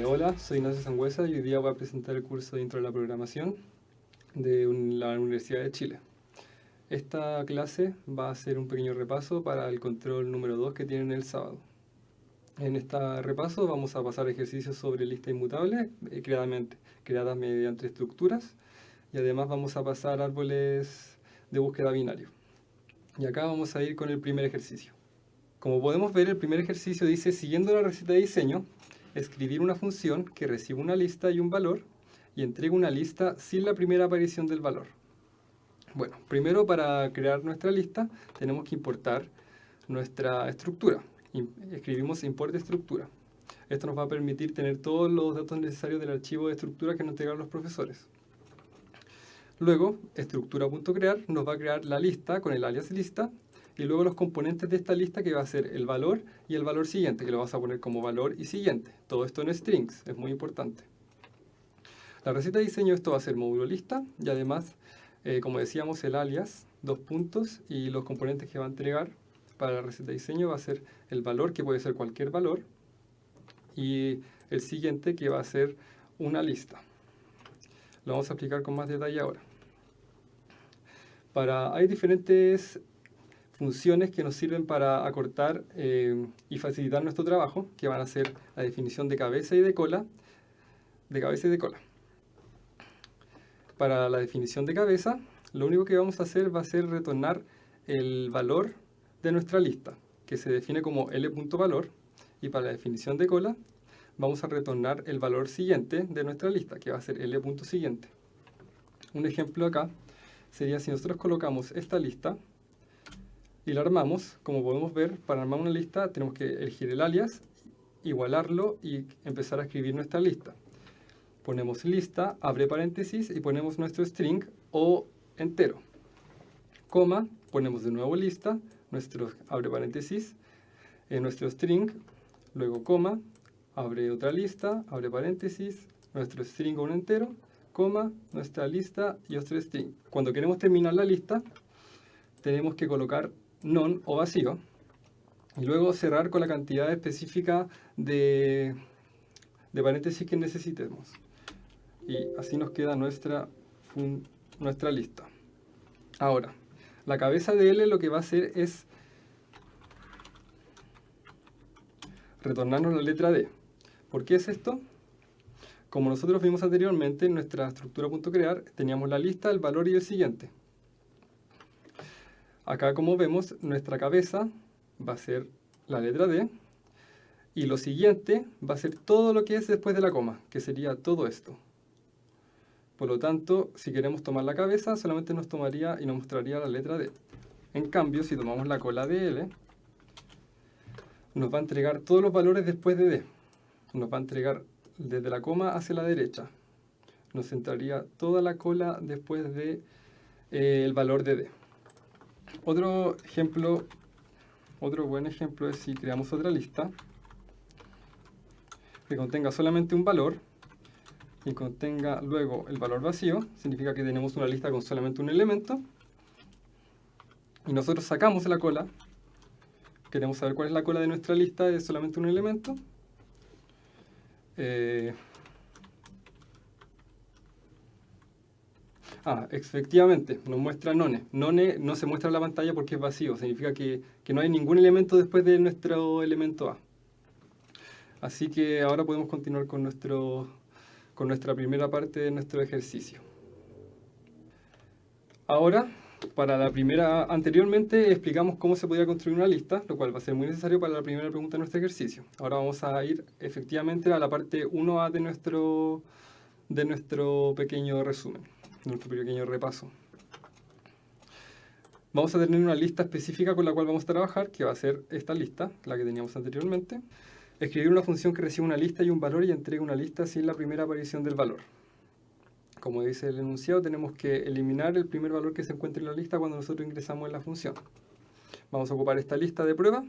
Hola, soy Ignacio Sangüesa y hoy día voy a presentar el curso de Intro a la Programación de la Universidad de Chile. Esta clase va a ser un pequeño repaso para el control número 2 que tienen el sábado. En este repaso vamos a pasar ejercicios sobre listas inmutables creadas mediante estructuras, y además vamos a pasar árboles de búsqueda binario. Y acá vamos a ir con el primer ejercicio. Como podemos ver, el primer ejercicio dice: siguiendo la receta de diseño, escribir una función que recibe una lista y un valor y entrega una lista sin la primera aparición del valor. Bueno, primero, para crear nuestra lista tenemos que importar nuestra estructura. Escribimos import estructura. Esto nos va a permitir tener todos los datos necesarios del archivo de estructura que nos entregaron los profesores. Luego, estructura.crear nos va a crear la lista con el alias lista, y luego los componentes de esta lista, que va a ser el valor y el valor siguiente, que lo vas a poner como valor y siguiente. Todo esto en strings, es muy importante. La receta de diseño, esto va a ser módulo lista, y además, como decíamos, el alias, dos puntos, y los componentes que va a entregar para la receta de diseño va a ser el valor, que puede ser cualquier valor, y el siguiente, que va a ser una lista. Lo vamos a explicar con más detalle ahora. Hay diferentes funciones que nos sirven para acortar y facilitar nuestro trabajo, que van a ser la definición de cabeza y de cola. Para la definición de cabeza, lo único que vamos a hacer va a ser retornar el valor de nuestra lista, que se define como L.valor, y para la definición de cola vamos a retornar el valor siguiente de nuestra lista, que va a ser L.siguiente. Un ejemplo acá sería si nosotros colocamos esta lista y la armamos. Como podemos ver, para armar una lista tenemos que elegir el alias, igualarlo y empezar a escribir nuestra lista. Ponemos lista, abre paréntesis y ponemos nuestro string o entero. Coma, ponemos de nuevo lista, abre paréntesis, nuestro string, luego coma, abre otra lista, abre paréntesis, nuestro string o un entero, coma, nuestra lista y otro string. Cuando queremos terminar la lista, tenemos que colocar none o vacío, y luego cerrar con la cantidad específica de paréntesis que necesitemos. Y así nos queda nuestra lista. Ahora, la cabeza de L lo que va a hacer es retornarnos la letra D. ¿Por qué es esto? Como nosotros vimos anteriormente, en nuestra estructura.crear teníamos la lista, el valor y el siguiente. Acá, como vemos, nuestra cabeza va a ser la letra D, y lo siguiente va a ser todo lo que es después de la coma, que sería todo esto. Por lo tanto, si queremos tomar la cabeza, solamente nos tomaría y nos mostraría la letra D. En cambio, si tomamos la cola de L, nos va a entregar todos los valores después de D. Nos va a entregar desde la coma hacia la derecha. Nos entraría toda la cola después de el valor de D. Otro buen ejemplo es si creamos otra lista que contenga solamente un valor y contenga luego el valor vacío. Significa que tenemos una lista con solamente un elemento, y nosotros sacamos la cola. Queremos saber cuál es la cola de nuestra lista, es solamente un elemento. Efectivamente, nos muestra none. None no se muestra en la pantalla porque es vacío, significa que no hay ningún elemento después de nuestro elemento A. Así que ahora podemos continuar con nuestra primera parte de nuestro ejercicio. Ahora, anteriormente explicamos cómo se podía construir una lista, lo cual va a ser muy necesario para la primera pregunta de nuestro ejercicio. Ahora vamos a ir efectivamente a la parte 1A de nuestro pequeño resumen, de nuestro pequeño repaso. Vamos a tener una lista específica con la cual vamos a trabajar, que va a ser esta lista, la que teníamos anteriormente. Escribir una función que recibe una lista y un valor y entrega una lista sin la primera aparición del valor. Como dice el enunciado, tenemos que eliminar el primer valor que se encuentre en la lista cuando nosotros ingresamos en la función. Vamos a ocupar esta lista de prueba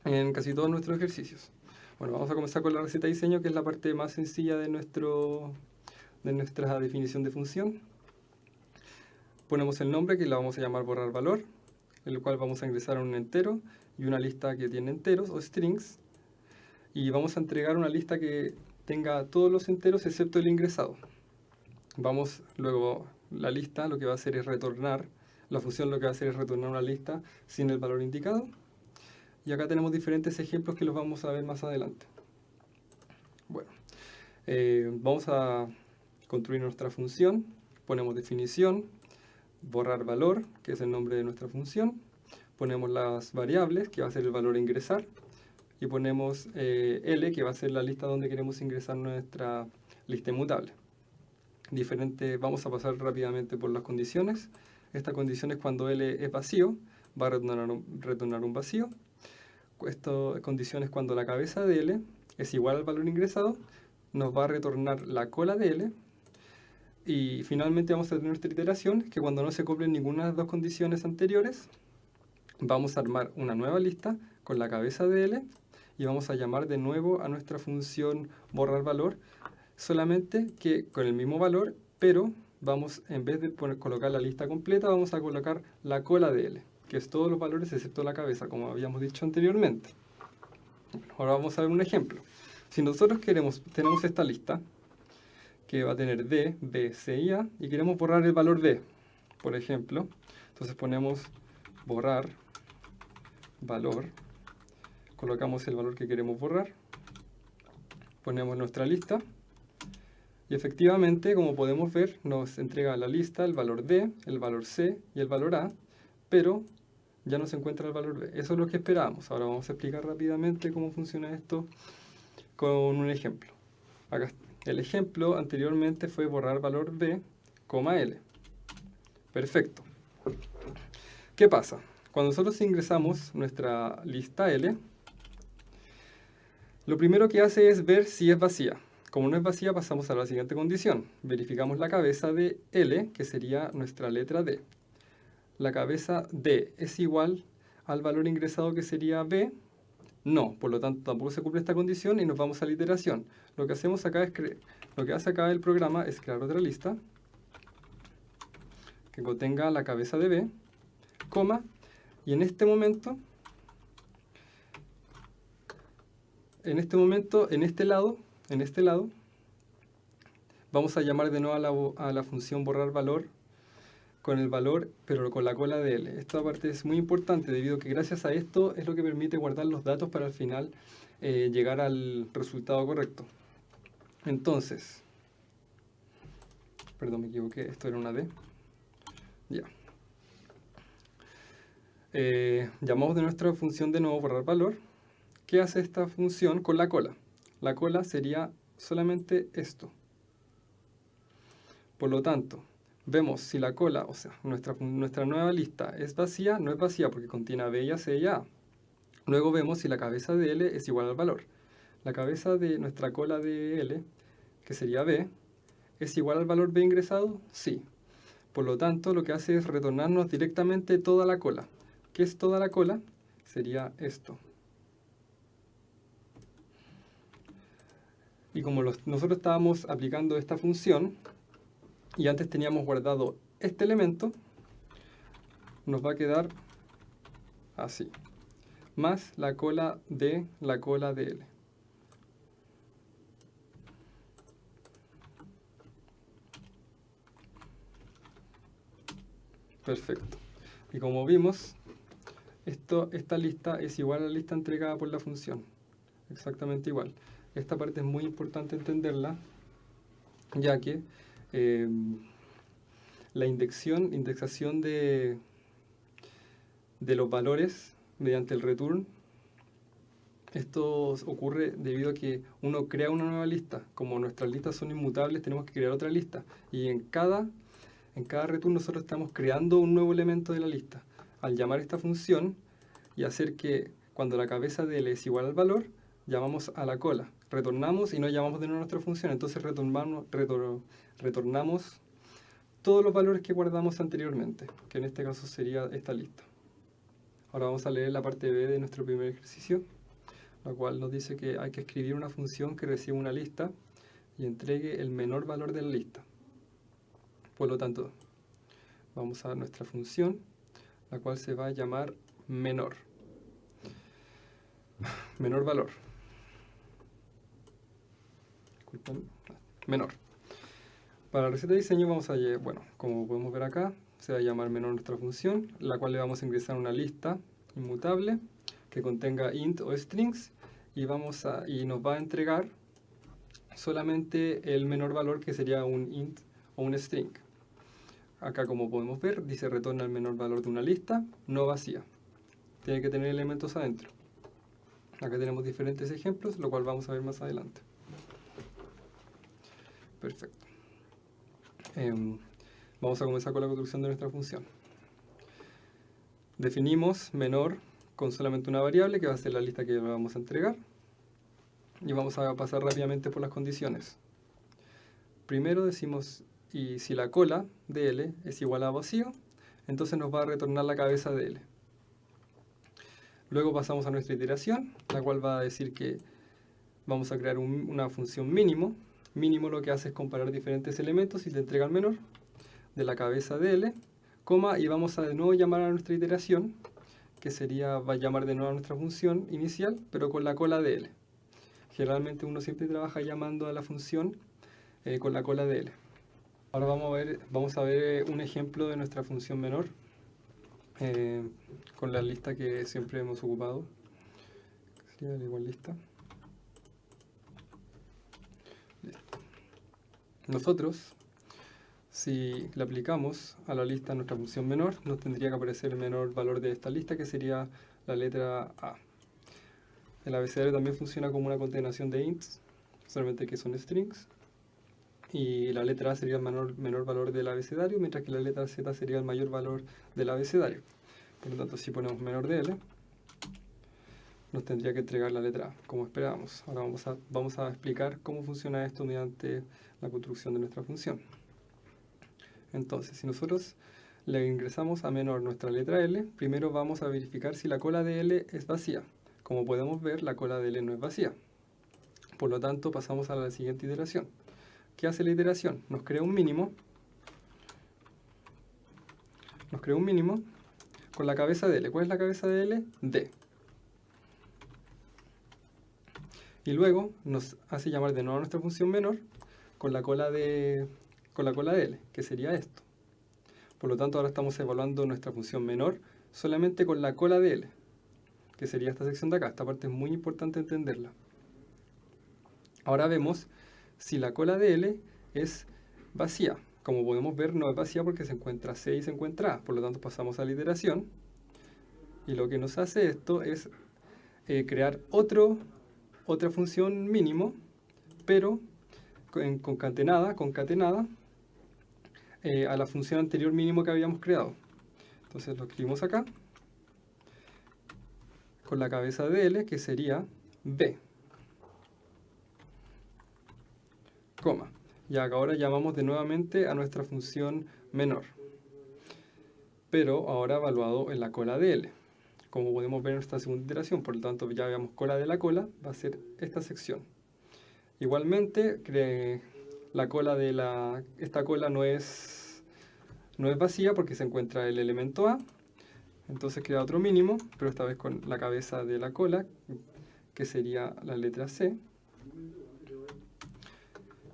en casi todos nuestros ejercicios. Bueno, vamos a comenzar con la receta de diseño, que es la parte más sencilla de nuestra definición de función. Ponemos el nombre, que la vamos a llamar borrar valor, en el cual vamos a ingresar un entero y una lista que tiene enteros o strings. y vamos a entregar una lista que tenga todos los enteros excepto el ingresado. Vamos luego, la lista lo que va a hacer es retornar, la función lo que va a hacer es retornar una lista sin el valor indicado. Y acá tenemos diferentes ejemplos que los vamos a ver más adelante. Bueno, vamos a construir nuestra función, ponemos definición, borrar valor, que es el nombre de nuestra función, ponemos las variables, que va a ser el valor a ingresar, y ponemos L, que va a ser la lista donde queremos ingresar nuestra lista inmutable. Vamos a pasar rápidamente por las condiciones. Esta condición es cuando L es vacío, va a retornar un vacío. Esta condición es cuando la cabeza de L es igual al valor ingresado, nos va a retornar la cola de L. Y finalmente vamos a tener nuestra iteración, que cuando no se cumplen ninguna de las dos condiciones anteriores, vamos a armar una nueva lista con la cabeza de L y vamos a llamar de nuevo a nuestra función borrar valor, solamente que con el mismo valor, pero vamos, en vez de colocar la lista completa, vamos a colocar la cola de L, que es todos los valores excepto la cabeza, como habíamos dicho anteriormente. Bueno, ahora vamos a ver un ejemplo. Si nosotros tenemos esta lista, que va a tener D, B, C y A, y queremos borrar el valor D, por ejemplo, entonces ponemos borrar valor, colocamos el valor que queremos borrar, ponemos nuestra lista, y efectivamente, como podemos ver, nos entrega la lista el valor D, el valor C y el valor A, pero ya no se encuentra el valor B. Eso es lo que esperábamos. Ahora vamos a explicar rápidamente cómo funciona esto con un ejemplo. Acá está. El ejemplo anteriormente fue borrar valor B, L. Perfecto. ¿Qué pasa? Cuando nosotros ingresamos nuestra lista L, lo primero que hace es ver si es vacía. Como no es vacía, pasamos a la siguiente condición. Verificamos la cabeza de L, que sería nuestra letra D. La cabeza D es igual al valor ingresado, que sería B. No, por lo tanto tampoco se cumple esta condición y nos vamos a la iteración. Lo que hacemos acá es lo que hace acá el programa es crear otra lista que contenga la cabeza de B, coma, y en este momento, en este lado, vamos a llamar de nuevo a la función borrar valor con el valor, pero con la cola de L. Esta parte es muy importante debido a que gracias a esto es lo que permite guardar los datos para al final llegar al resultado correcto. Entonces, perdón, me equivoqué, esto era una D. Ya. Llamamos de nuestra función de nuevo borrar valor. ¿Qué hace esta función con la cola? La cola sería solamente esto. Por lo tanto, vemos si la cola, o sea, nuestra nueva lista es vacía, no es vacía porque contiene a B y a C y a A. Luego vemos si la cabeza de L es igual al valor. La cabeza de nuestra cola de L, que sería B, ¿es igual al valor B ingresado? Sí. Por lo tanto, lo que hace es retornarnos directamente toda la cola. ¿Qué es toda la cola? Sería esto. Y como nosotros estábamos aplicando esta función, y antes teníamos guardado este elemento, nos va a quedar así, más la cola de L. Perfecto. Y como vimos, esta lista es igual a la lista entregada por la función. Exactamente igual. Esta parte es muy importante entenderla, ya que la indexación de los valores mediante el return, esto ocurre debido a que uno crea una nueva lista. Como nuestras listas son inmutables, tenemos que crear otra lista. Y en cada return nosotros estamos creando un nuevo elemento de la lista. Al llamar esta función y hacer que cuando la cabeza de L es igual al valor, llamamos a la cola. Retornamos y no llamamos de nuevo a nuestra función. Entonces retornamos todos los valores que guardamos anteriormente, que en este caso sería esta lista. Ahora vamos a leer la parte B de nuestro primer ejercicio, la cual nos dice que hay que escribir una función que reciba una lista y entregue el menor valor de la lista. Por lo tanto, vamos a nuestra función, la cual se va a llamar menor valor. menor. Para la receta de diseño vamos a, bueno, como podemos ver acá, se va a llamar menor nuestra función, la cual le vamos a ingresar una lista inmutable que contenga int o strings y nos va a entregar solamente el menor valor, que sería un int o un string. Acá, como podemos ver, dice retorna el menor valor de una lista no vacía. Tiene que tener elementos adentro. Acá tenemos diferentes ejemplos, lo cual vamos a ver más adelante. Perfecto. Vamos a comenzar con la construcción de nuestra función. Definimos menor con solamente una variable, que va a ser la lista que le vamos a entregar. Y vamos a pasar rápidamente por las condiciones. Primero decimos, y si la cola de L es igual a vacío, entonces nos va a retornar la cabeza de L. Luego pasamos a nuestra iteración, la cual va a decir que vamos a crear una función mínimo. Mínimo lo que hace es comparar diferentes elementos y te entrega el menor de la cabeza de L, coma, y vamos a de nuevo llamar a nuestra iteración, que va a llamar de nuevo a nuestra función inicial, pero con la cola de L. Generalmente uno siempre trabaja llamando a la función con la cola de L. Ahora vamos a ver un ejemplo de nuestra función menor con la lista que siempre hemos ocupado. Sería la igual lista. Listo. Nosotros, si le aplicamos a la lista nuestra función menor, nos tendría que aparecer el menor valor de esta lista, que sería la letra A. El abecedario también funciona como una concatenación de ints, solamente que son strings. Y la letra A sería el menor valor del abecedario, mientras que la letra Z sería el mayor valor del abecedario. Por lo tanto, si ponemos menor de L, nos tendría que entregar la letra A, como esperábamos. Ahora vamos a explicar cómo funciona esto mediante la construcción de nuestra función. Entonces, si nosotros le ingresamos a menor nuestra letra L, primero vamos a verificar si la cola de L es vacía. Como podemos ver, la cola de L no es vacía. Por lo tanto, pasamos a la siguiente iteración. ¿Qué hace la iteración? Nos crea un mínimo. Nos crea un mínimo con la cabeza de L. ¿Cuál es la cabeza de L? D. Y luego nos hace llamar de nuevo a nuestra función menor con la cola de L, que sería esto. Por lo tanto, ahora estamos evaluando nuestra función menor solamente con la cola de L, que sería esta sección de acá. Esta parte es muy importante entenderla. Ahora vemos si la cola de L es vacía. Como podemos ver, no es vacía porque se encuentra C y se encuentra A. Por lo tanto, pasamos a la iteración. Y lo que nos hace esto es crear otra función mínimo, pero concatenada a la función anterior mínimo que habíamos creado. Entonces lo escribimos acá, con la cabeza de L, que sería B. Coma. Y ahora llamamos de nuevamente a nuestra función menor, pero ahora evaluado en la cola de L. Como podemos ver en esta segunda iteración, por lo tanto ya veamos cola de la cola, va a ser esta sección. Igualmente, esta cola no es vacía porque se encuentra el elemento A, entonces crea otro mínimo, pero esta vez con la cabeza de la cola, que sería la letra C.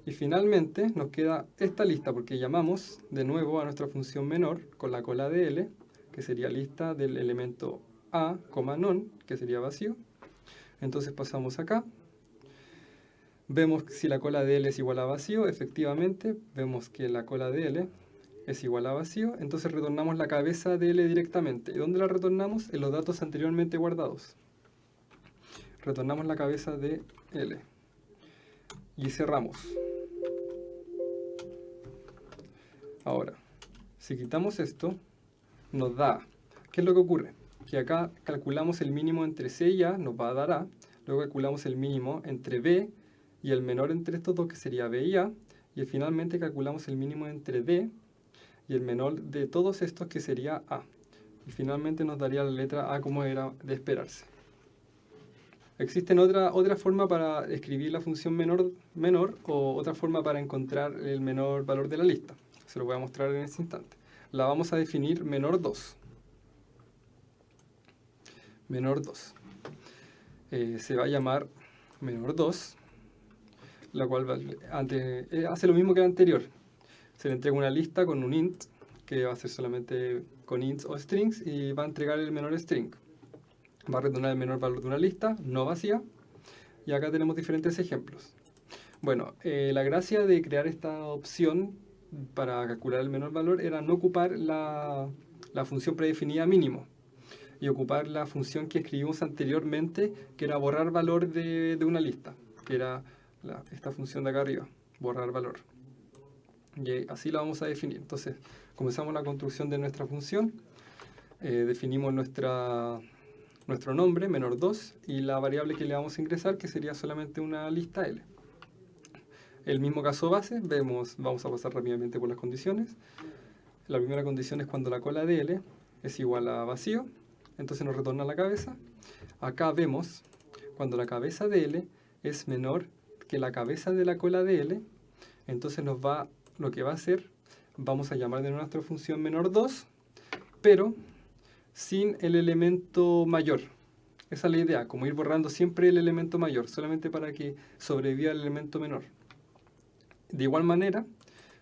Y finalmente nos queda esta lista, porque llamamos de nuevo a nuestra función menor con la cola de L, que sería lista del elemento A, non, que sería vacío. Entonces pasamos acá. Vemos si la cola de L es igual a vacío. Efectivamente, vemos que la cola de L es igual a vacío. Entonces retornamos la cabeza de L directamente. ¿Y dónde la retornamos? En los datos anteriormente guardados. Retornamos la cabeza de L. Y cerramos. Ahora, si quitamos esto, nos da... ¿Qué es lo que ocurre? Que acá calculamos el mínimo entre C y A, nos va a dar A. Luego calculamos el mínimo entre B y el menor entre estos dos, que sería B y A. Y finalmente calculamos el mínimo entre D y el menor de todos estos, que sería A. Y finalmente nos daría la letra A, como era de esperarse. Existen otra forma para escribir la función menor o otra forma para encontrar el menor valor de la lista. Se lo voy a mostrar en este instante. La vamos a definir menor 2. Menor 2. Se va a llamar menor 2 la cual hace lo mismo que la anterior. Se le entrega una lista con un int, que va a ser solamente con ints o strings, y va a entregar el menor string. Va a retornar el menor valor de una lista, no vacía, y acá tenemos diferentes ejemplos. Bueno, la gracia de crear esta opción para calcular el menor valor era no ocupar la función predefinida mínimo, y ocupar la función que escribimos anteriormente, que era borrar valor de una lista, que era esta función de acá arriba, borrar valor. Y así la vamos a definir. Entonces, comenzamos la construcción de nuestra función, definimos nuestro nombre, menor 2, y la variable que le vamos a ingresar, que sería solamente una lista L. El mismo caso base, vamos a pasar rápidamente por las condiciones. La primera condición es cuando la cola de L es igual a vacío, entonces nos retorna la cabeza. Acá vemos cuando la cabeza de L es menor que la cabeza de la cola de L, entonces lo que va a hacer, vamos a llamar de nuevo nuestra función menor 2, pero sin el elemento mayor. Esa es la idea, como ir borrando siempre el elemento mayor, solamente para que sobreviva el elemento menor. De igual manera,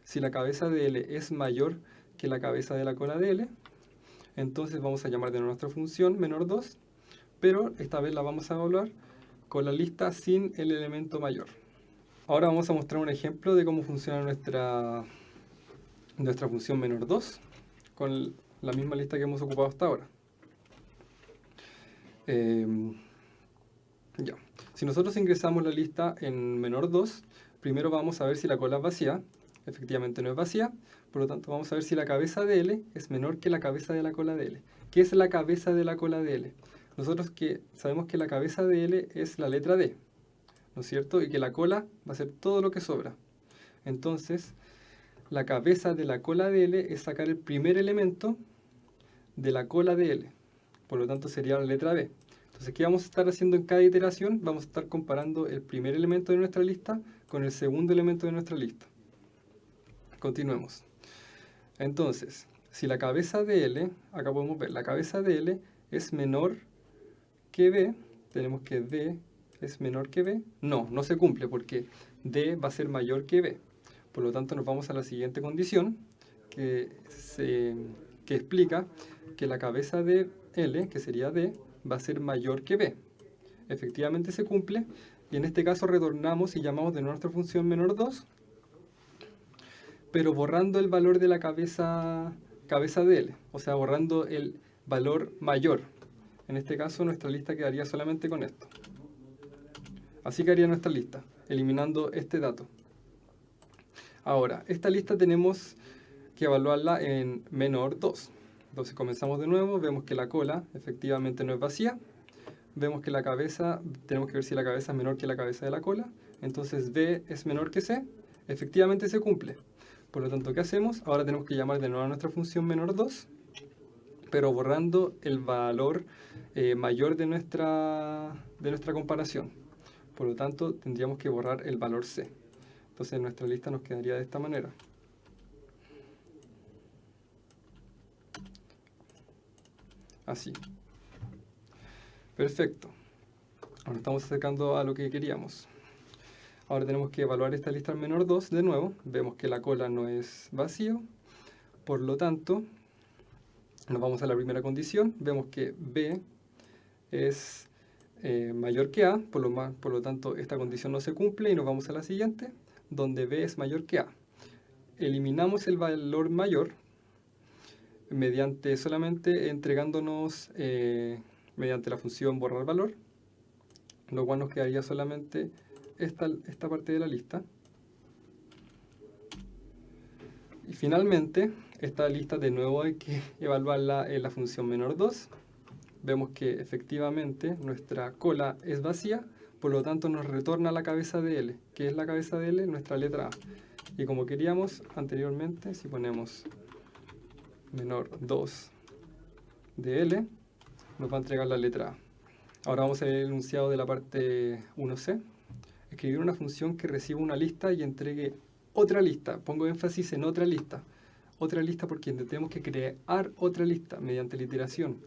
si la cabeza de L es mayor que la cabeza de la cola de L, entonces vamos a llamar de nuevo nuestra función menor 2, pero esta vez la vamos a evaluar con la lista sin el elemento mayor. Ahora vamos a mostrar un ejemplo de cómo funciona nuestra función menor 2 con la misma lista que hemos ocupado hasta ahora. Si nosotros ingresamos la lista en menor 2, primero vamos a ver si la cola es vacía. Efectivamente no es vacía, por lo tanto vamos a ver si la cabeza de L es menor que la cabeza de la cola de L. ¿Qué es la cabeza de la cola de L? Nosotros sabemos que la cabeza de L es la letra D, ¿no es cierto? Y que la cola va a ser todo lo que sobra. Entonces, la cabeza de la cola de L es sacar el primer elemento de la cola de L. Por lo tanto, sería la letra B. Entonces, ¿qué vamos a estar haciendo en cada iteración? Vamos a estar comparando el primer elemento de nuestra lista con el segundo elemento de nuestra lista. Continuemos. Entonces, si la cabeza de L, acá podemos ver, la cabeza de L es menor que B, tenemos que D es menor que B. No se cumple porque D va a ser mayor que B. Por lo tanto, nos vamos a la siguiente condición que explica que la cabeza de L, que sería D, va a ser mayor que B. Efectivamente se cumple, y en este caso retornamos y llamamos de nuevo nuestra función menor 2, pero borrando el valor de la cabeza de L, o sea, borrando el valor mayor. En este caso nuestra lista quedaría solamente con esto. Así quedaría nuestra lista, eliminando este dato. Ahora, esta lista tenemos que evaluarla en menor 2. Entonces comenzamos de nuevo, vemos que la cola efectivamente no es vacía. Vemos que la cabeza, tenemos que ver si la cabeza es menor que la cabeza de la cola. Entonces B es menor que C, efectivamente se cumple. Por lo tanto, ¿qué hacemos? Ahora tenemos que llamar de nuevo a nuestra función menor 2, pero borrando el valor mayor de nuestra comparación. Por lo tanto, tendríamos que borrar el valor C. Entonces nuestra lista nos quedaría de esta manera. Así. Perfecto. Ahora estamos acercando a lo que queríamos. Ahora tenemos que evaluar esta lista en menor 2 de nuevo. Vemos que la cola no es vacío. Por lo tanto, nos vamos a la primera condición. Vemos que B es mayor que A. Por lo tanto, esta condición no se cumple y nos vamos a la siguiente, donde B es mayor que A. Eliminamos el valor mayor mediante solamente entregándonos mediante la función borrar valor, lo cual nos quedaría solamente esta parte de la lista. Y finalmente, esta lista de nuevo hay que evaluarla en la función menor 2. Vemos que efectivamente nuestra cola es vacía, por lo tanto nos retorna la cabeza de L. ¿Qué es la cabeza de L? Nuestra letra A. Y como queríamos anteriormente, si ponemos menor 2 de L, nos va a entregar la letra A. Ahora vamos a ver el enunciado de la parte 1C. Escribir una función que reciba una lista y entregue otra lista. Pongo énfasis en otra lista. Otra lista porque tenemos que crear otra lista mediante la iteración,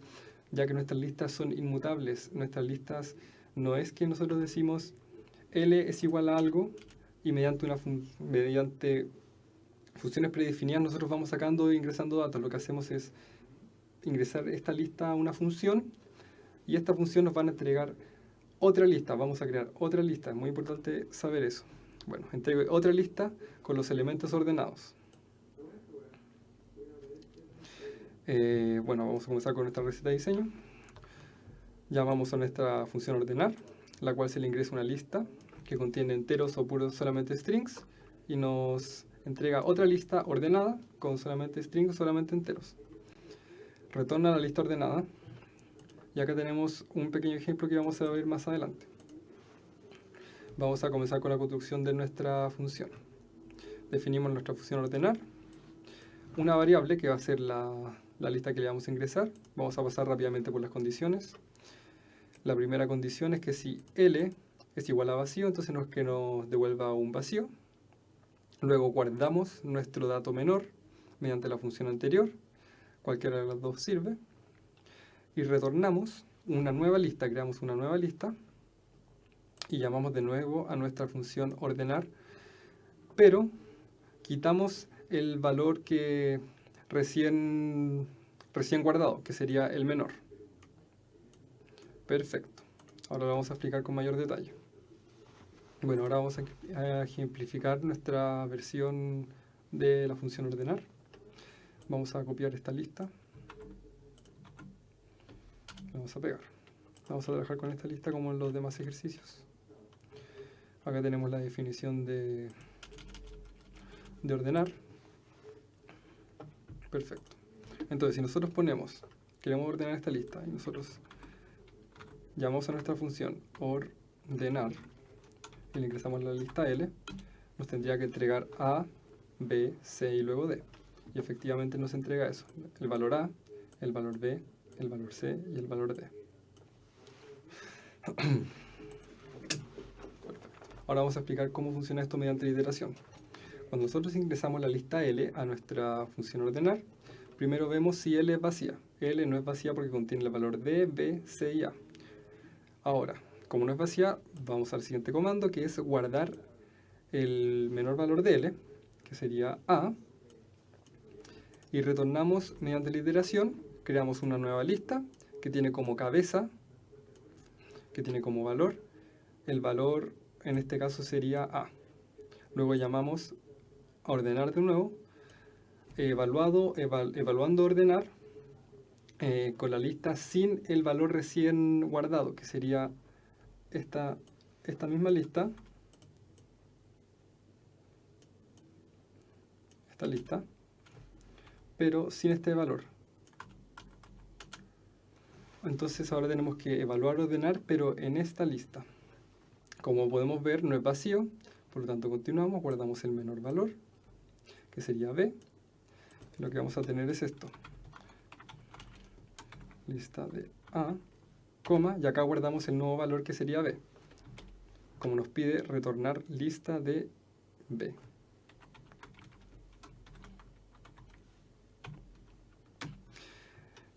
ya que nuestras listas son inmutables. Nuestras listas no es que nosotros decimos L es igual a algo y mediante funciones predefinidas nosotros vamos sacando e ingresando datos. Lo que hacemos es ingresar esta lista a una función y esta función nos va a entregar otra lista. Vamos a crear otra lista, es muy importante saber eso. Bueno, entrego otra lista con los elementos ordenados. Bueno, vamos a comenzar con nuestra receta de diseño. Ya vamos a nuestra función ordenar, la cual se le ingresa una lista que contiene enteros o puros solamente strings y nos entrega otra lista ordenada con solamente strings o solamente enteros. Retorna la lista ordenada y acá tenemos un pequeño ejemplo que vamos a ver más adelante. Vamos a comenzar con la construcción de nuestra función. Definimos nuestra función ordenar, una variable que va a ser la lista que le vamos a ingresar. Vamos a pasar rápidamente por las condiciones. La primera condición es que si L es igual a vacío, entonces no es que nos devuelva un vacío. Luego guardamos nuestro dato menor mediante la función anterior, cualquiera de las dos sirve, y retornamos una nueva lista, creamos una nueva lista y llamamos de nuevo a nuestra función ordenar, pero quitamos el valor que recién guardado, que sería el menor. Perfecto. Ahora lo vamos a explicar con mayor detalle. Bueno, ahora vamos a ejemplificar nuestra versión de la función ordenar. Vamos a copiar esta lista. La vamos a pegar. Vamos a trabajar con esta lista como en los demás ejercicios. Acá tenemos la definición de ordenar. Perfecto. Entonces, si nosotros queremos ordenar esta lista y nosotros llamamos a nuestra función ordenar y le ingresamos la lista L, nos tendría que entregar A, B, C y luego D. Y efectivamente nos entrega eso, el valor A, el valor B, el valor C y el valor D. Perfecto. Ahora vamos a explicar cómo funciona esto mediante la iteración. Cuando nosotros ingresamos la lista L a nuestra función ordenar, primero vemos si L es vacía. L no es vacía porque contiene el valor D, B, C y A. Ahora, como no es vacía, vamos al siguiente comando, que es guardar el menor valor de L, que sería A, y retornamos mediante la iteración, creamos una nueva lista que tiene como cabeza, que tiene como valor, el valor en este caso sería A. Luego llamamos a ordenar de nuevo, evaluando ordenar con la lista sin el valor recién guardado, que sería esta misma lista, esta lista, pero sin este valor. Entonces ahora tenemos que evaluar ordenar, pero en esta lista. Como podemos ver, no es vacío, por lo tanto continuamos, guardamos el menor valor, que sería B. Lo que vamos a tener es esto. Lista de A, coma, y acá guardamos el nuevo valor que sería B. Como nos pide retornar lista de B.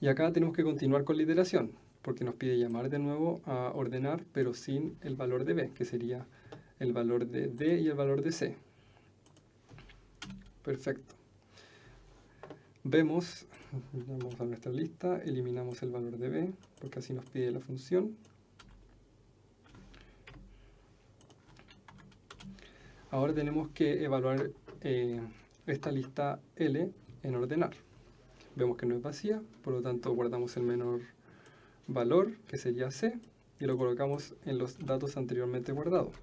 Y acá tenemos que continuar con la iteración, porque nos pide llamar de nuevo a ordenar, pero sin el valor de B, que sería el valor de D y el valor de C. Perfecto. Vamos a nuestra lista, eliminamos el valor de B, porque así nos pide la función. Ahora tenemos que evaluar esta lista L en ordenar. Vemos que no es vacía, por lo tanto guardamos el menor valor, que sería C, y lo colocamos en los datos anteriormente guardados.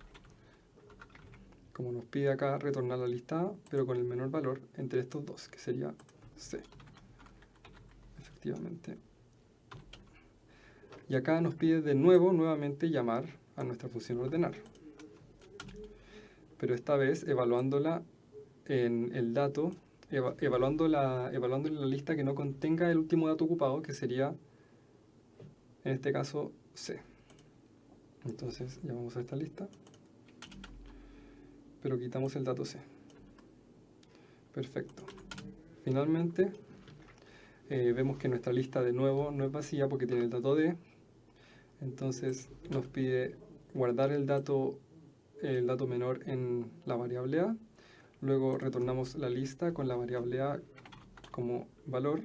Como nos pide acá, retornar la lista A, pero con el menor valor entre estos dos, que sería C. Efectivamente. Y acá nos pide nuevamente llamar a nuestra función ordenar. Pero esta vez evaluándola en el dato, evaluando la lista que no contenga el último dato ocupado, que sería, en este caso, C. Entonces llamamos a esta lista, pero quitamos el dato C. Perfecto. Finalmente, vemos que nuestra lista de nuevo no es vacía porque tiene el dato D. Entonces nos pide guardar el dato el dato menor en la variable A, luego retornamos la lista con la variable A como valor,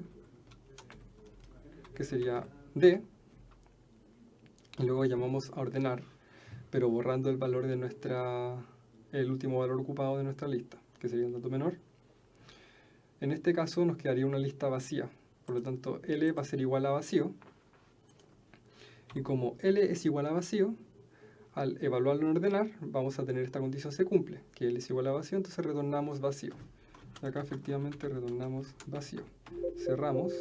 que sería D, y luego llamamos a ordenar, pero borrando el valor de el último valor ocupado de nuestra lista, que sería el dato menor. En este caso nos quedaría una lista vacía, por lo tanto L va a ser igual a vacío, y como L es igual a vacío, al evaluarlo en ordenar, vamos a tener esta condición se cumple, que L es igual a vacío, entonces retornamos vacío. Y acá efectivamente retornamos vacío. Cerramos,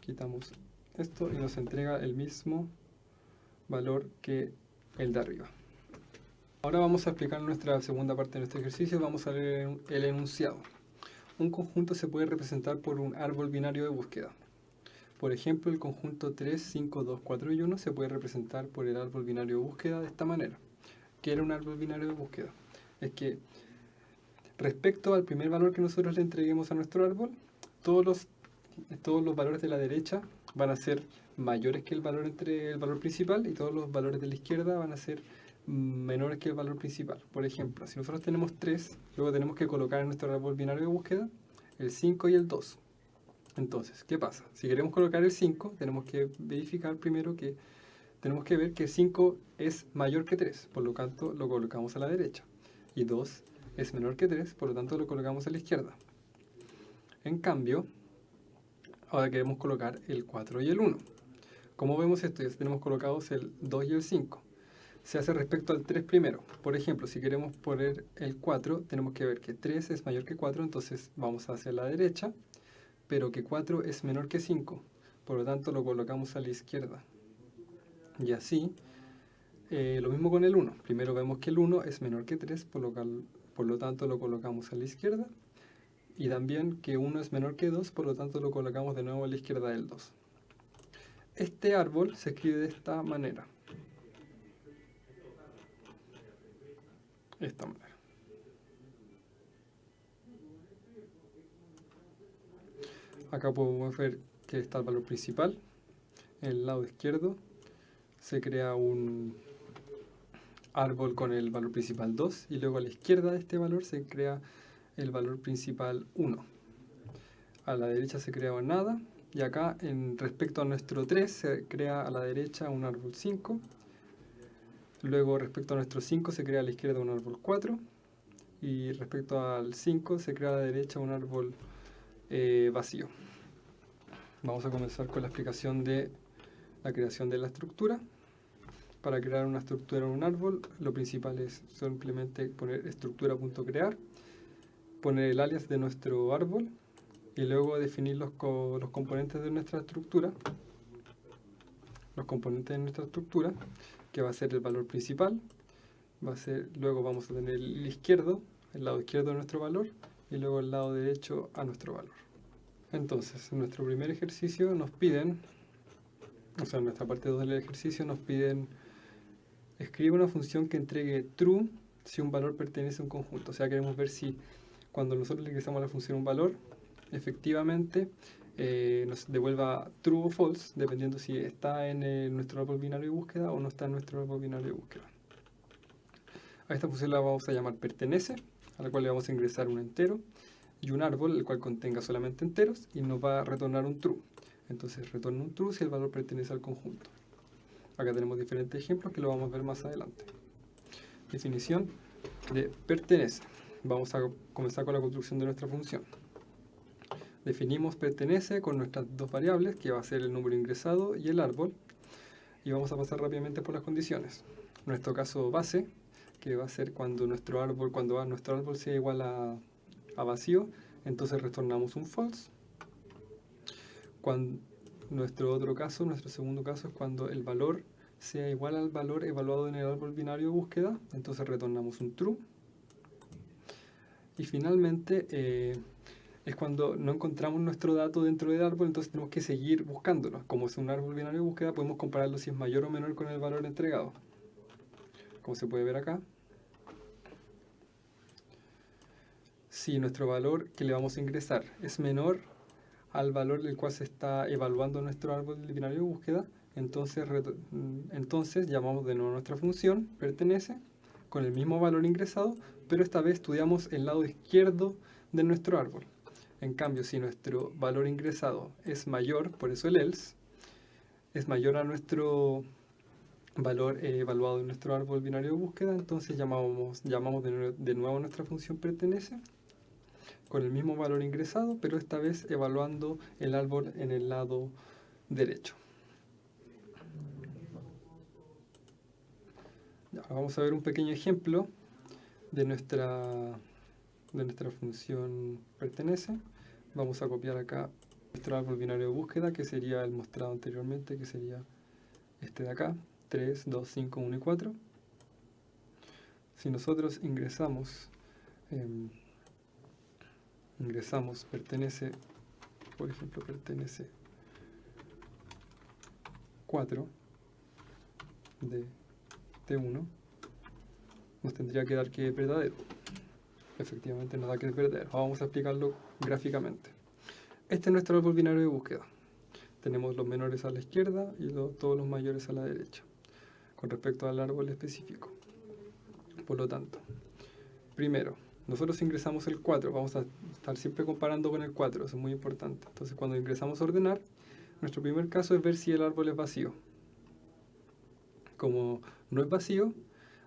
quitamos esto y nos entrega el mismo valor que el de arriba. Ahora vamos a explicar nuestra segunda parte de nuestro ejercicio. Vamos a leer el enunciado. Un conjunto se puede representar por un árbol binario de búsqueda. Por ejemplo, el conjunto 3, 5, 2, 4 y 1 se puede representar por el árbol binario de búsqueda de esta manera. ¿Qué era un árbol binario de búsqueda? Es que respecto al primer valor que nosotros le entreguemos a nuestro árbol, todos los valores de la derecha van a ser mayores que el valor principal, y todos los valores de la izquierda van a ser menores que el valor principal. Por ejemplo, si nosotros tenemos 3, luego tenemos que colocar en nuestro árbol binario de búsqueda el 5 y el 2. Entonces, ¿qué pasa? Si queremos colocar el 5, tenemos que verificar primero que tenemos que ver que 5 es mayor que 3, por lo tanto lo colocamos a la derecha. Y 2 es menor que 3, por lo tanto lo colocamos a la izquierda. En cambio, ahora queremos colocar el 4 y el 1. Como vemos esto, ya tenemos colocados el 2 y el 5. Se hace respecto al 3 primero. Por ejemplo, si queremos poner el 4, tenemos que ver que 3 es mayor que 4, entonces vamos hacia la derecha, pero que 4 es menor que 5, por lo tanto lo colocamos a la izquierda. Y así, lo mismo con el 1. Primero vemos que el 1 es menor que 3, por lo tanto lo colocamos a la izquierda. Y también que 1 es menor que 2, por lo tanto lo colocamos de nuevo a la izquierda del 2. Este árbol se escribe de esta manera. Esta manera. Acá podemos ver que está el valor principal. En el lado izquierdo se crea un árbol con el valor principal 2, y luego a la izquierda de este valor se crea el valor principal 1. A la derecha se crea nada, y acá respecto a nuestro 3 se crea a la derecha un árbol 5. Luego respecto a nuestro 5 se crea a la izquierda un árbol 4, y respecto al 5 se crea a la derecha un árbol vacío. Vamos a comenzar con la explicación de la creación de la estructura. Para crear una estructura en un árbol, lo principal es simplemente poner estructura.crear, poner el alias de nuestro árbol y luego definir los componentes de nuestra estructura. Los componentes de nuestra estructura, que va a ser el valor principal, luego vamos a tener el lado izquierdo de nuestro valor, y luego el lado derecho a nuestro valor. Entonces, en nuestro primer ejercicio nos piden, en nuestra parte 2 del ejercicio nos piden escribe una función que entregue true si un valor pertenece a un conjunto. O sea, queremos ver si cuando nosotros le ingresamos a la función un valor, efectivamente nos devuelva true o false, dependiendo si está en nuestro árbol binario de búsqueda o no está en nuestro árbol binario de búsqueda. A esta función la vamos a llamar pertenece, a la cual le vamos a ingresar un entero y un árbol el cual contenga solamente enteros, y nos va a retornar un true. Entonces retorna un true si el valor pertenece al conjunto. Acá tenemos diferentes ejemplos que lo vamos a ver más adelante. Definición de pertenece. Vamos a comenzar con la construcción de nuestra función. Definimos pertenece con nuestras dos variables, que va a ser el número ingresado y el árbol, y vamos a pasar rápidamente por las condiciones. Nuestro caso base, que va a ser cuando nuestro árbol sea igual a vacío, entonces retornamos un false. Nuestro segundo caso, es cuando el valor sea igual al valor evaluado en el árbol binario de búsqueda, entonces retornamos un true. Y finalmente es cuando no encontramos nuestro dato dentro del árbol, entonces tenemos que seguir buscándolo. Como es un árbol binario de búsqueda, podemos compararlo si es mayor o menor con el valor entregado. Como se puede ver acá, si nuestro valor que le vamos a ingresar es menor al valor del cual se está evaluando nuestro árbol binario de búsqueda, Entonces llamamos de nuevo a nuestra función pertenece con el mismo valor ingresado, pero esta vez estudiamos el lado izquierdo de nuestro árbol. En cambio, si nuestro valor ingresado es mayor, por eso el else, es mayor a nuestro valor evaluado en nuestro árbol binario de búsqueda, entonces llamamos de nuevo a nuestra función pertenece con el mismo valor ingresado, pero esta vez evaluando el árbol en el lado derecho. Vamos a ver un pequeño ejemplo de nuestra función pertenece. Vamos a copiar acá nuestro árbol binario de búsqueda, que sería el mostrado anteriormente, que sería este de acá, 3, 2, 5, 1 y 4. Si nosotros ingresamos pertenece, por ejemplo, pertenece 4 de T1, nos tendría que dar que es verdadero. Efectivamente nos da que es verdadero. Vamos a explicarlo gráficamente. Este es nuestro árbol binario de búsqueda. Tenemos los menores a la izquierda y todos los mayores a la derecha, con respecto al árbol específico. Por lo tanto, primero, nosotros ingresamos el 4, vamos a estar siempre comparando con el 4, eso es muy importante. Entonces, cuando ingresamos a ordenar, nuestro primer caso es ver si el árbol es vacío. Como no es vacío,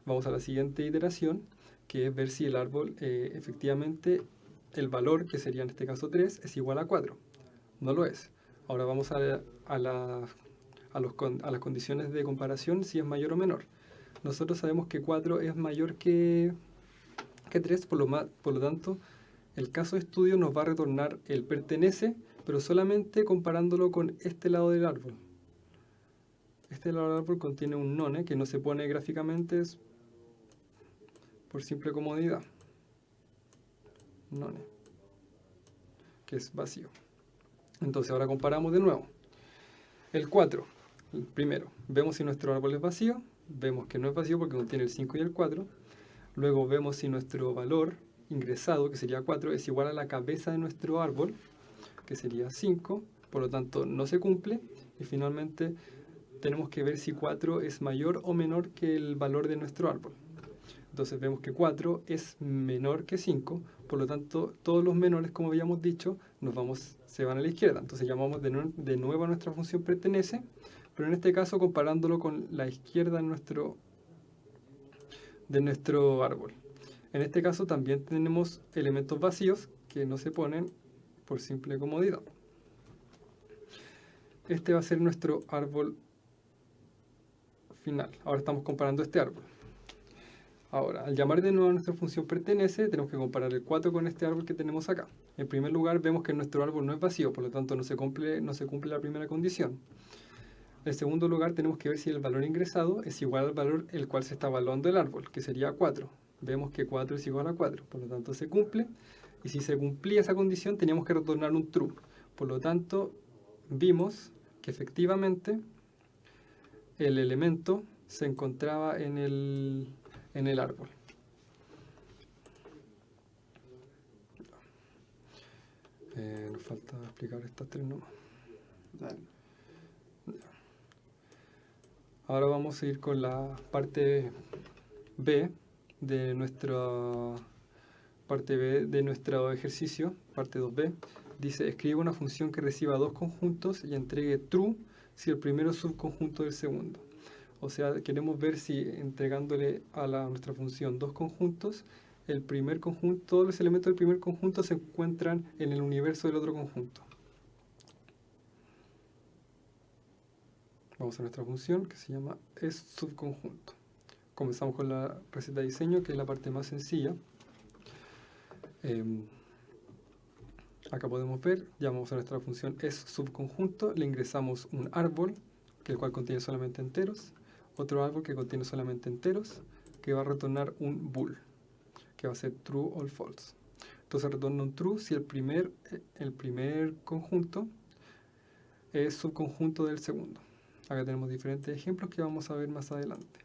vamos a la siguiente iteración, que es ver si el árbol efectivamente, el valor, que sería en este caso 3, es igual a 4. No lo es. Ahora vamos a las condiciones de comparación, si es mayor o menor. Nosotros sabemos que 4 es mayor que 3, por lo tanto, el caso de estudio nos va a retornar el pertenece, pero solamente comparándolo con este lado del árbol. Este lado del árbol contiene un none que no se pone gráficamente, es por simple comodidad. None, que es vacío. Entonces ahora comparamos de nuevo. El 4, primero, vemos si nuestro árbol es vacío, vemos que no es vacío porque contiene el 5 y el 4. Luego vemos si nuestro valor ingresado, que sería 4, es igual a la cabeza de nuestro árbol, que sería 5, por lo tanto no se cumple. Y finalmente tenemos que ver si 4 es mayor o menor que el valor de nuestro árbol. Entonces vemos que 4 es menor que 5, por lo tanto todos los menores, como habíamos dicho, se van a la izquierda. Entonces llamamos de nuevo a nuestra función pertenece, pero en este caso comparándolo con la izquierda de nuestro árbol. En este caso también tenemos elementos vacíos que no se ponen por simple comodidad. Este va a ser nuestro árbol final. Ahora estamos comparando este árbol. Ahora, al llamar de nuevo a nuestra función pertenece, tenemos que comparar el 4 con este árbol que tenemos acá. En primer lugar, vemos que nuestro árbol no es vacío, por lo tanto no se cumple la primera condición. En segundo lugar, tenemos que ver si el valor ingresado es igual al valor el cual se está evaluando el árbol, que sería 4. Vemos que 4 es igual a 4, por lo tanto se cumple. Y si se cumplía esa condición, teníamos que retornar un true. Por lo tanto, vimos que efectivamente el elemento se encontraba en el árbol. Nos falta explicar estas tres nomás. Ahora vamos a ir con la parte B de nuestro ejercicio, parte 2b. Dice, escribe una función que reciba dos conjuntos y entregue true si el primero es subconjunto del segundo. O sea, queremos ver si entregándole a nuestra función dos conjuntos, el primer conjunto, todos los elementos del primer conjunto se encuentran en el universo del otro conjunto. Vamos a nuestra función que se llama subconjunto. Comenzamos con la receta de diseño, que es la parte más sencilla. Acá podemos ver, llamamos a nuestra función subconjunto, le ingresamos un árbol, el cual contiene solamente enteros, otro árbol que contiene solamente enteros, que va a retornar un bool, que va a ser true o false. Entonces retorna un true si el primer conjunto es subconjunto del segundo. Acá tenemos diferentes ejemplos que vamos a ver más adelante.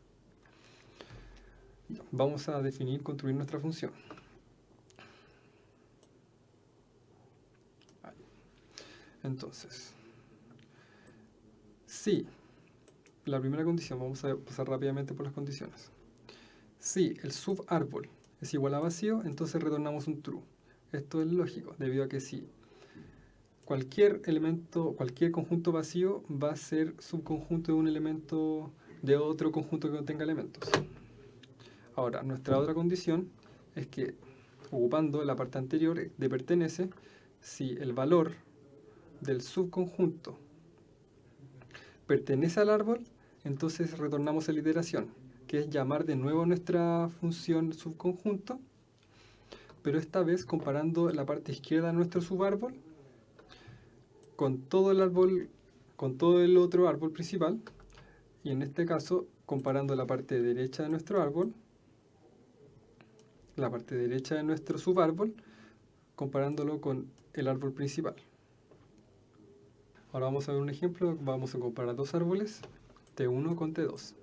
Vamos a construir nuestra función. Entonces, si la primera condición, vamos a pasar rápidamente por las condiciones. Si el subárbol es igual a vacío, entonces retornamos un true. Esto es lógico, debido a que si cualquier elemento, cualquier conjunto vacío va a ser subconjunto de un elemento de otro conjunto que contenga elementos. Ahora, nuestra otra condición es que, ocupando la parte anterior de pertenece, si el valor del subconjunto pertenece al árbol, entonces retornamos a la iteración, que es llamar de nuevo a nuestra función subconjunto, pero esta vez comparando la parte izquierda de nuestro subárbol con todo el árbol, con todo el otro árbol principal, y en este caso comparando la parte derecha de nuestro árbol, la parte derecha de nuestro subárbol, comparándolo con el árbol principal. Ahora vamos a ver un ejemplo, vamos a comparar dos árboles, T1 con T2.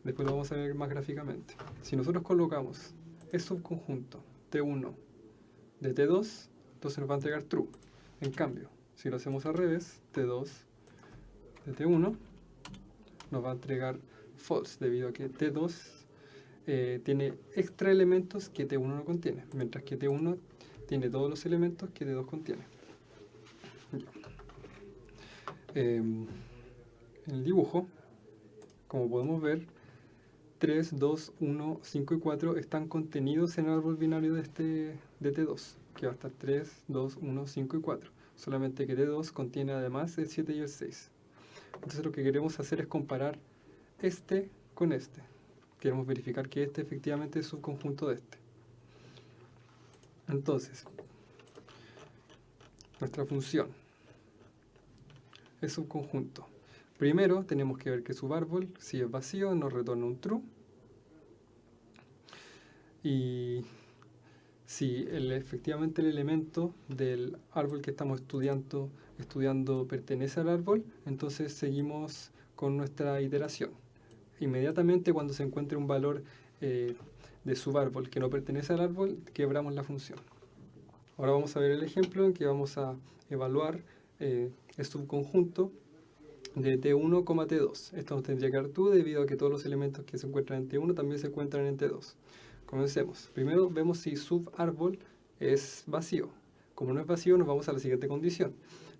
Después lo vamos a ver más gráficamente. Si nosotros colocamos el subconjunto T1 de T2, entonces nos va a entregar true. En cambio, si lo hacemos al revés, T2 de T1 nos va a entregar false, debido a que T2 tiene extra elementos que T1 no contiene, mientras que T1 tiene todos los elementos que T2 contiene. En el dibujo, como podemos ver, 3, 2, 1, 5 y 4 están contenidos en el árbol binario de T2, que va a estar 3, 2, 1, 5 y 4. Solamente que T2 contiene además el 7 y el 6. Entonces lo que queremos hacer es comparar este con este. Queremos verificar que este efectivamente es subconjunto de este. Entonces, nuestra función es subconjunto. Primero tenemos que ver que subárbol, si es vacío, nos retorna un true. Y si efectivamente el elemento del árbol que estamos estudiando pertenece al árbol, entonces seguimos con nuestra iteración. Inmediatamente cuando se encuentre un valor de subárbol que no pertenece al árbol, quebramos la función. Ahora vamos a ver el ejemplo en que vamos a evaluar el subconjunto de T1, T2. Esto nos tendría que dar true debido a que todos los elementos que se encuentran en T1 también se encuentran en T2. Comencemos. Primero vemos si subárbol es vacío. Como no es vacío, nos vamos a la siguiente condición.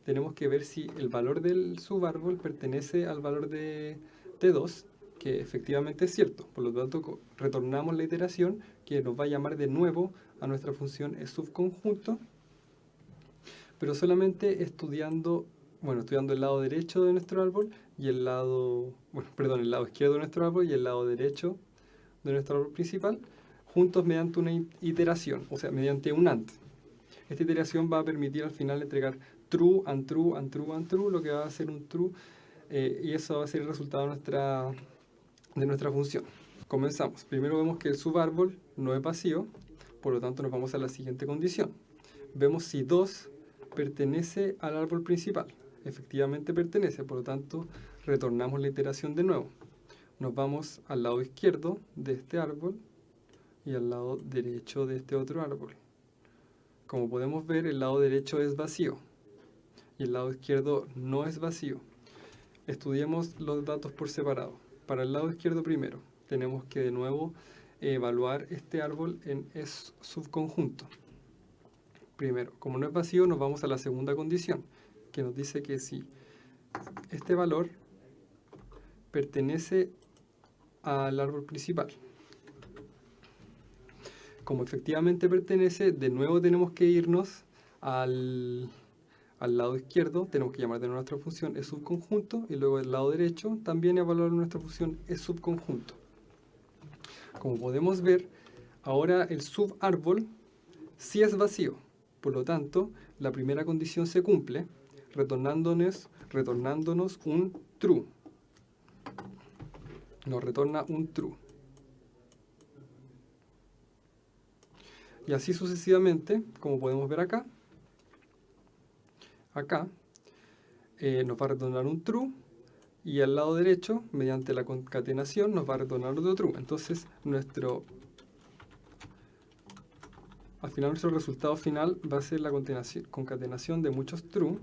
Tenemos que ver si el valor del subárbol pertenece al valor de T2, que efectivamente es cierto. Por lo tanto, retornamos la iteración que nos va a llamar de nuevo a nuestra función subconjunto, pero solamente estudiando el lado derecho de nuestro árbol y el lado izquierdo de nuestro árbol y el lado derecho de nuestro árbol principal, juntos mediante una iteración, o sea, mediante un AND. Esta iteración va a permitir al final entregar true, and true, and true, and true, lo que va a ser un true, y eso va a ser el resultado de nuestra función. Comenzamos. Primero vemos que el subárbol no es vacío, por lo tanto nos vamos a la siguiente condición. Vemos si 2 pertenece al árbol principal. Efectivamente pertenece, por lo tanto retornamos la iteración de nuevo. Nos vamos al lado izquierdo de este árbol y al lado derecho de este otro árbol. Como podemos ver, el lado derecho es vacío y el lado izquierdo no es vacío. Estudiemos los datos por separado. Para el lado izquierdo primero, tenemos que de nuevo evaluar este árbol en subconjunto. Primero, como no es vacío, nos vamos a la segunda condición, que nos dice que si este valor pertenece al árbol principal. Como efectivamente pertenece, de nuevo tenemos que irnos al lado izquierdo, tenemos que llamar de nuevo nuestra función subconjunto, y luego del lado derecho también evaluar nuestra función subconjunto. Como podemos ver, ahora el subárbol sí es vacío, por lo tanto, la primera condición se cumple, retornándonos un true. Nos retorna un true. Y así sucesivamente, como podemos ver acá, nos va a retornar un true, y al lado derecho, mediante la concatenación, nos va a retornar otro true. Entonces, al final nuestro resultado final va a ser la concatenación de muchos true,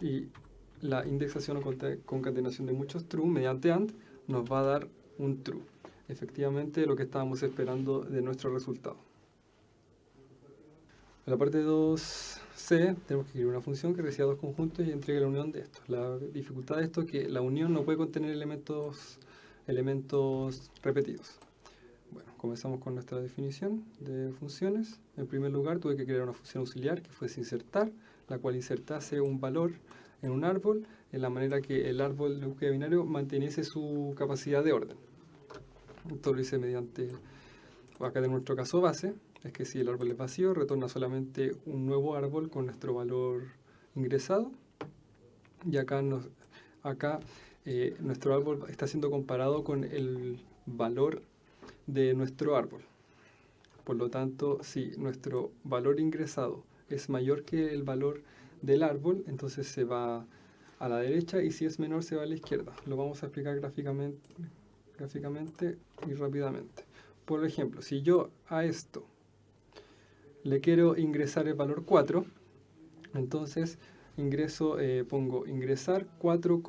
y la indexación o concatenación de muchos true mediante AND nos va a dar un true. Efectivamente, lo que estábamos esperando de nuestro resultado. En la parte 2c tenemos que escribir una función que reciba dos conjuntos y entregue la unión de estos. La dificultad de esto es que la unión no puede contener elementos repetidos. Bueno, comenzamos con nuestra definición de funciones. En primer lugar, tuve que crear una función auxiliar que fuese insertar, la cual insertase un valor en un árbol, en la manera que el árbol de búsqueda binario manteniese su capacidad de orden. Esto lo hice mediante, acá en nuestro caso base, es que si el árbol es vacío, retorna solamente un nuevo árbol con nuestro valor ingresado. Y acá, nuestro árbol está siendo comparado con el valor de nuestro árbol. Por lo tanto, si nuestro valor ingresado es mayor que el valor del árbol, entonces se va a la derecha, y si es menor se va a la izquierda. Lo vamos a explicar gráficamente y rápidamente. Por ejemplo, si yo a esto le quiero ingresar el valor 4, entonces pongo ingresar 4,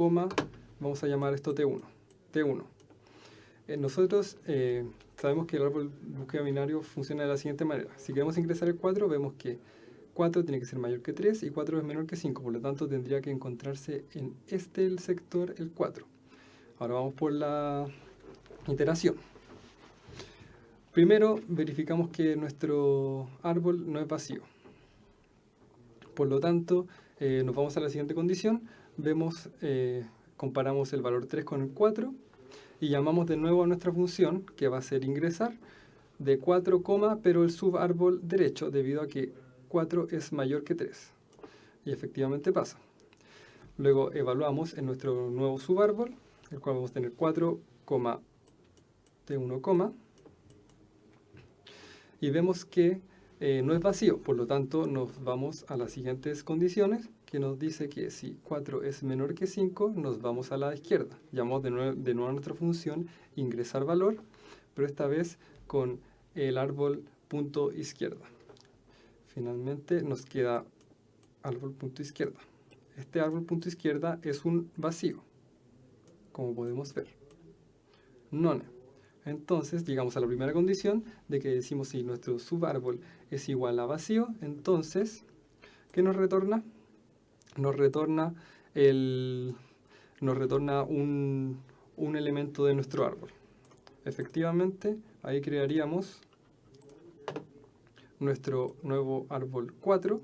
vamos a llamar esto T1. Nosotros sabemos que el árbol búsqueda binario funciona de la siguiente manera. Si queremos ingresar el 4, vemos que 4 tiene que ser mayor que 3 y 4 es menor que 5, por lo tanto tendría que encontrarse en el sector el 4. Ahora vamos por la iteración. Primero verificamos que nuestro árbol no es vacío. Por lo tanto, nos vamos a la siguiente condición. Comparamos el valor 3 con el 4 y llamamos de nuevo a nuestra función, que va a ser ingresar, de 4, pero el subárbol derecho, debido a que 4 es mayor que 3. Y efectivamente pasa. Luego evaluamos en nuestro nuevo subárbol, el cual vamos a tener 4, T1, y vemos que no es vacío, por lo tanto nos vamos a las siguientes condiciones, que nos dice que si 4 es menor que 5, nos vamos a la izquierda. Llamamos de nuevo a nuestra función ingresar valor, pero esta vez con el árbol punto izquierda. Finalmente nos queda árbol punto izquierda. Este árbol punto izquierda es un vacío, como podemos ver. None. Entonces llegamos a la primera condición de que decimos si nuestro subárbol es igual a vacío, entonces, ¿qué nos retorna? Nos retorna un elemento de nuestro árbol. Efectivamente, ahí crearíamos nuestro nuevo árbol 4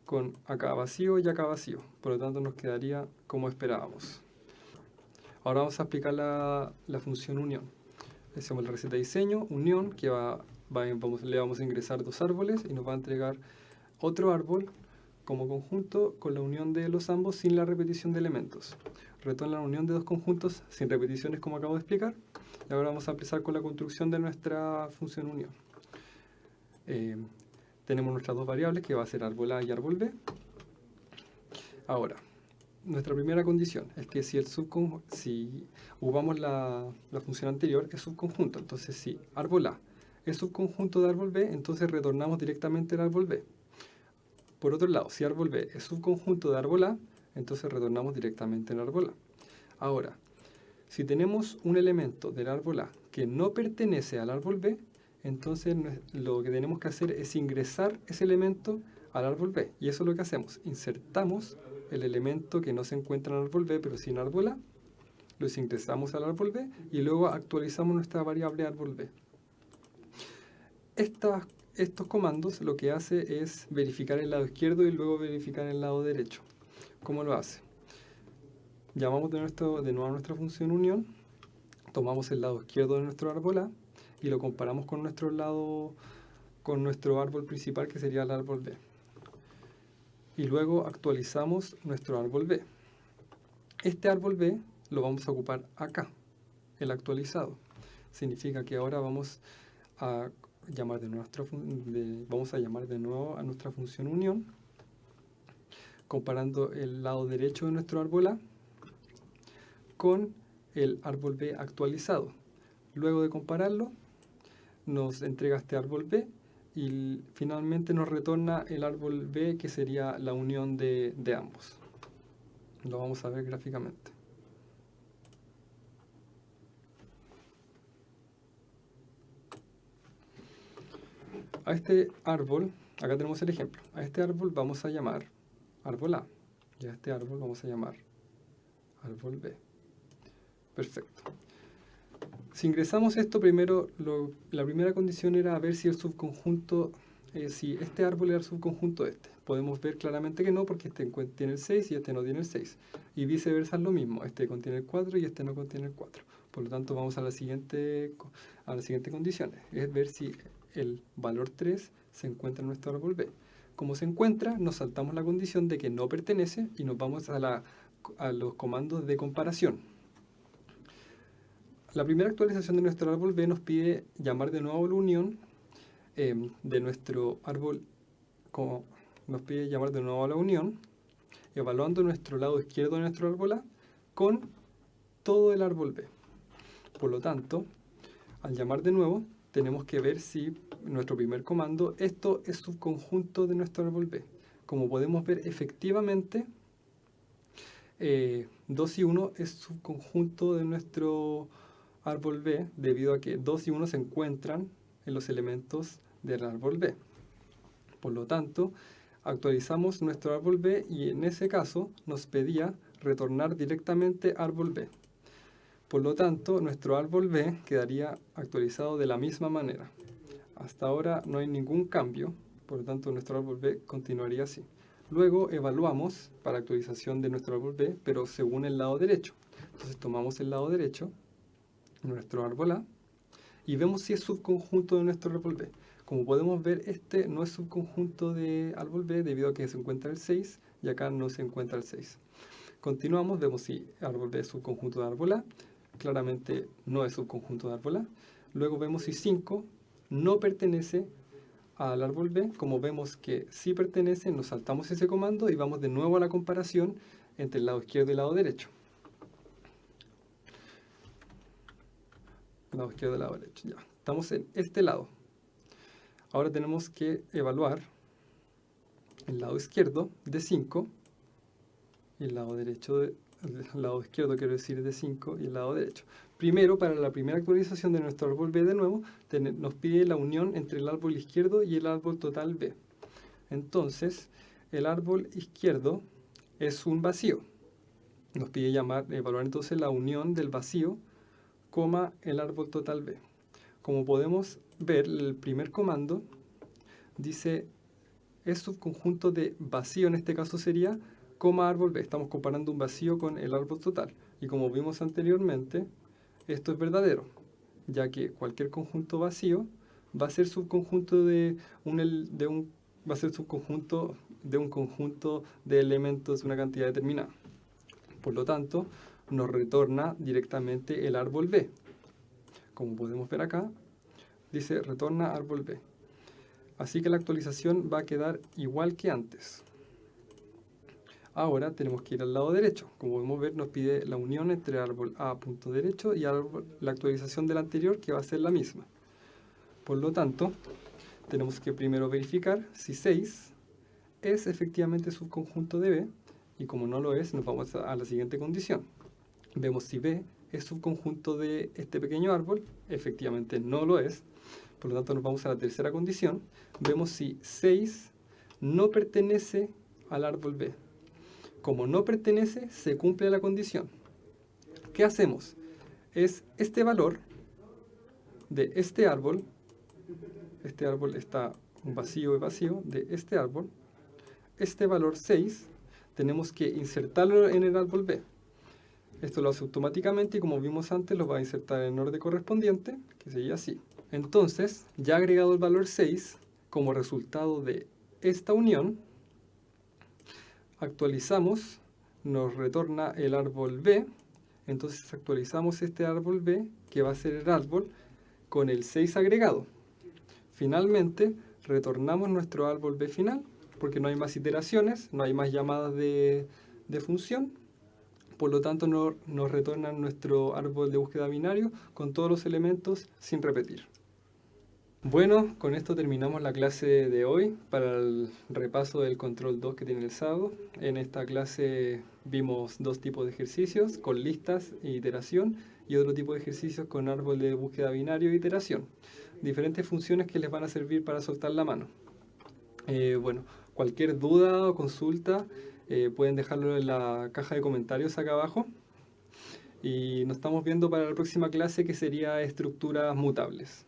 con acá vacío y acá vacío. Por lo tanto, nos quedaría como esperábamos. Ahora vamos a aplicar la función unión. Hacemos la receta de diseño, unión, que le vamos a ingresar dos árboles y nos va a entregar otro árbol como conjunto con la unión de los ambos sin la repetición de elementos. Retorna la unión de dos conjuntos sin repeticiones, como acabo de explicar. Y ahora vamos a empezar con la construcción de nuestra función unión. Tenemos nuestras dos variables, que va a ser árbol A y árbol B. Ahora, nuestra primera condición es que si ocupamos la función anterior, es subconjunto. Entonces, si árbol A es subconjunto de árbol B, entonces retornamos directamente el árbol B. Por otro lado, si árbol B es subconjunto de árbol A, entonces retornamos directamente el árbol A. Ahora, si tenemos un elemento del árbol A que no pertenece al árbol B, entonces lo que tenemos que hacer es ingresar ese elemento al árbol B. Y eso es lo que hacemos. Insertamos el elemento que no se encuentra en el árbol B, pero sí en árbol A, los ingresamos al árbol B y luego actualizamos nuestra variable árbol B. Estos comandos lo que hace es verificar el lado izquierdo y luego verificar el lado derecho. ¿Cómo lo hace? Llamamos de nuevo a nuestra función unión, tomamos el lado izquierdo de nuestro árbol A y lo comparamos con nuestro árbol principal, que sería el árbol B. Y luego actualizamos nuestro árbol B. Este árbol B lo vamos a ocupar acá, el actualizado. Significa que ahora vamos a llamar de nuevo a nuestra función unión, comparando el lado derecho de nuestro árbol A con el árbol B actualizado. Luego de compararlo, nos entrega este árbol B y finalmente nos retorna el árbol B, que sería la unión de ambos. Lo vamos a ver gráficamente. A este árbol, acá tenemos el ejemplo, a este árbol vamos a llamar árbol A, y a este árbol vamos a llamar árbol B. Perfecto. Si ingresamos esto, primero, la primera condición era ver si el subconjunto, si este árbol era el subconjunto de este. Podemos ver claramente que no, porque este tiene el 6 y este no tiene el 6. Y viceversa es lo mismo, este contiene el 4 y este no contiene el 4. Por lo tanto, vamos a la siguiente condición, es ver si el valor 3 se encuentra en nuestro árbol B. Como se encuentra, nos saltamos la condición de que no pertenece y nos vamos a los comandos de comparación. La primera actualización de nuestro árbol B nos pide llamar de nuevo a la unión de nuestro árbol, nos pide llamar de nuevo a la unión, evaluando nuestro lado izquierdo de nuestro árbol A con todo el árbol B. Por lo tanto, al llamar de nuevo, tenemos que ver si nuestro primer comando, esto es subconjunto de nuestro árbol B. Como podemos ver, efectivamente, 2 y 1 es subconjunto de nuestro árbol B, debido a que 2 y 1 se encuentran en los elementos del árbol B. Por lo tanto, actualizamos nuestro árbol B y en ese caso nos pedía retornar directamente árbol B. Por lo tanto, nuestro árbol B quedaría actualizado de la misma manera. Hasta ahora no hay ningún cambio, por lo tanto nuestro árbol B continuaría así. Luego evaluamos para actualización de nuestro árbol B, pero según el lado derecho. Entonces tomamos el lado derecho, nuestro árbol A, y vemos si es subconjunto de nuestro árbol B. Como podemos ver, este no es subconjunto de árbol B debido a que se encuentra el 6 y acá no se encuentra el 6. Continuamos, vemos si árbol B es subconjunto de árbol A. Claramente no es subconjunto de árbol A. Luego vemos si 5 no pertenece al árbol B. Como vemos que sí pertenece, nos saltamos ese comando y vamos de nuevo a la comparación entre el lado izquierdo y el lado derecho. Lado izquierdo y lado derecho. Ya, estamos en este lado. Ahora tenemos que evaluar el lado izquierdo de 5 y el lado derecho el lado izquierdo, quiero decir, de 5 y el lado derecho. Primero, para la primera actualización de nuestro árbol B de nuevo, nos pide la unión entre el árbol izquierdo y el árbol total B. Entonces, el árbol izquierdo es un vacío. Nos pide evaluar entonces la unión del vacío, coma, el árbol total B. Como podemos ver, el primer comando dice, es subconjunto de vacío, en este caso sería coma árbol B. Estamos comparando un vacío con el árbol total. Y como vimos anteriormente, esto es verdadero, ya que cualquier conjunto vacío va a ser subconjunto va a ser subconjunto de un conjunto de elementos de una cantidad determinada. Por lo tanto, nos retorna directamente el árbol B. Como podemos ver acá, dice retorna árbol B. Así que la actualización va a quedar igual que antes. Ahora tenemos que ir al lado derecho. Como podemos ver, nos pide la unión entre árbol A punto derecho y la actualización del anterior, que va a ser la misma. Por lo tanto, tenemos que primero verificar si 6 es efectivamente subconjunto de B, y como no lo es, nos vamos a la siguiente condición. Vemos si B es subconjunto de este pequeño árbol, efectivamente no lo es, por lo tanto nos vamos a la tercera condición. Vemos si 6 no pertenece al árbol B. Como no pertenece, se cumple la condición. ¿Qué hacemos? Es este valor de este árbol está vacío y vacío, de este árbol, este valor 6, tenemos que insertarlo en el árbol B. Esto lo hace automáticamente y como vimos antes, lo va a insertar en el orden correspondiente, que sería así. Entonces, ya agregado el valor 6, como resultado de esta unión, actualizamos, nos retorna el árbol B, entonces actualizamos este árbol B, que va a ser el árbol con el 6 agregado. Finalmente, retornamos nuestro árbol B final, porque no hay más iteraciones, no hay más llamadas de función, por lo tanto nos retorna nuestro árbol de búsqueda binario con todos los elementos sin repetir. Bueno, con esto terminamos la clase de hoy para el repaso del control 2 que tiene el sábado. En esta clase vimos dos tipos de ejercicios, con listas e iteración, y otro tipo de ejercicios con árbol de búsqueda binario e iteración. Diferentes funciones que les van a servir para soltar la mano. Bueno, cualquier duda o consulta pueden dejarlo en la caja de comentarios acá abajo. Y nos estamos viendo para la próxima clase, que sería estructuras mutables.